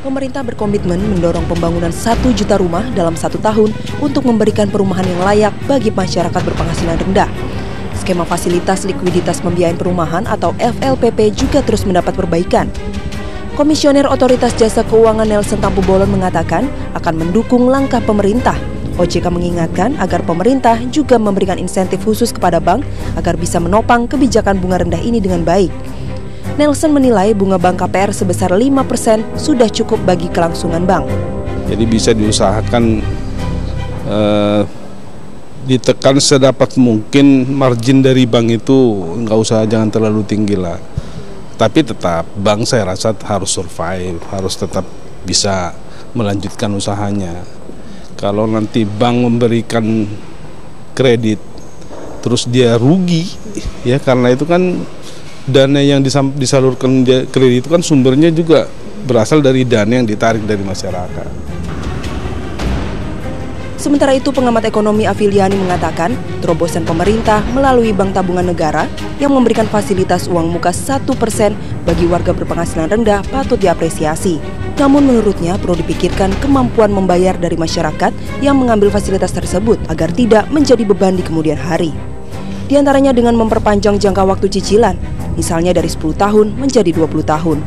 Pemerintah berkomitmen mendorong pembangunan 1 juta rumah dalam 1 tahun untuk memberikan perumahan yang layak bagi masyarakat berpenghasilan rendah. Skema fasilitas likuiditas pembiayaan perumahan atau FLPP juga terus mendapat perbaikan. Komisioner Otoritas Jasa Keuangan Nelson Tampu Bolon mengatakan akan mendukung langkah pemerintah. OJK mengingatkan agar pemerintah juga memberikan insentif khusus kepada bank agar bisa menopang kebijakan bunga rendah ini dengan baik. Nelson menilai bunga bank KPR sebesar 5% sudah cukup bagi kelangsungan bank. Jadi bisa diusahakan ditekan sedapat mungkin margin dari bank itu jangan terlalu tinggi lah. Tapi tetap bank saya rasa harus survive, harus tetap bisa melanjutkan usahanya. Kalau nanti bank memberikan kredit terus dia rugi, ya karena itu kan dana yang disalurkan kredit itu kan sumbernya juga berasal dari dana yang ditarik dari masyarakat. Sementara itu, pengamat ekonomi Afiliani mengatakan terobosan pemerintah melalui Bank Tabungan Negara yang memberikan fasilitas uang muka 1% bagi warga berpenghasilan rendah patut diapresiasi. Namun menurutnya perlu dipikirkan kemampuan membayar dari masyarakat yang mengambil fasilitas tersebut agar tidak menjadi beban di kemudian hari. Di antaranya dengan memperpanjang jangka waktu cicilan, misalnya dari 10 tahun menjadi 20 tahun.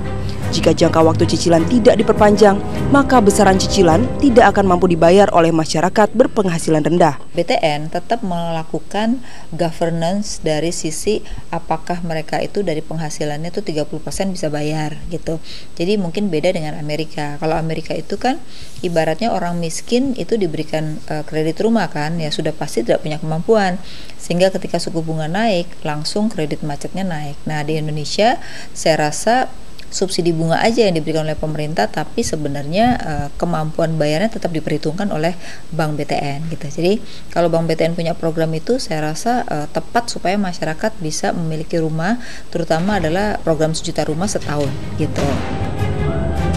Jika jangka waktu cicilan tidak diperpanjang, maka besaran cicilan tidak akan mampu dibayar oleh masyarakat berpenghasilan rendah. BTN tetap melakukan governance dari sisi apakah mereka itu dari penghasilannya itu 30% bisa bayar gitu. Jadi mungkin beda dengan Amerika. Kalau Amerika itu kan ibaratnya orang miskin itu diberikan kredit rumah kan, ya sudah pasti tidak punya kemampuan. Sehingga ketika suku bunga naik, langsung kredit macetnya naik. Nah, di Indonesia saya rasa subsidi bunga aja yang diberikan oleh pemerintah, tapi sebenarnya kemampuan bayarnya tetap diperhitungkan oleh Bank BTN gitu. Jadi kalau Bank BTN punya program itu, saya rasa tepat supaya masyarakat bisa memiliki rumah, terutama adalah program 1 juta rumah setahun gitu.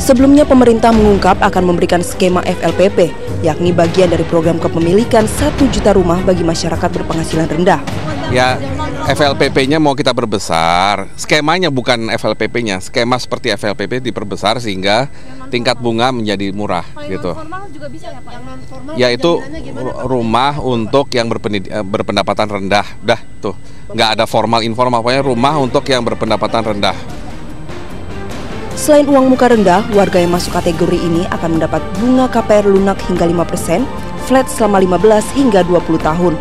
Sebelumnya pemerintah mengungkap akan memberikan skema FLPP, yakni bagian dari program kepemilikan 1 juta rumah bagi masyarakat berpenghasilan rendah. Ya, FLPP-nya mau kita perbesar, skemanya bukan FLPP-nya, skema seperti FLPP diperbesar sehingga tingkat bunga menjadi murah gitu. Ya itu rumah untuk yang berpendapatan rendah, dah tuh, nggak ada formal informal, pokoknya rumah untuk yang berpendapatan rendah. Selain uang muka rendah, warga yang masuk kategori ini akan mendapat bunga KPR lunak hingga 5%, flat selama 15 hingga 20 tahun.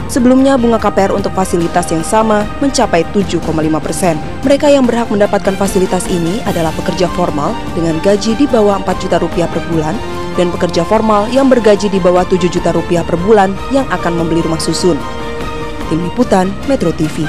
Sebelumnya, bunga KPR untuk fasilitas yang sama mencapai 7,5%. Mereka yang berhak mendapatkan fasilitas ini adalah pekerja formal dengan gaji di bawah 4 juta rupiah per bulan dan pekerja formal yang bergaji di bawah 7 juta rupiah per bulan yang akan membeli rumah susun. Tim Liputan Metro TV.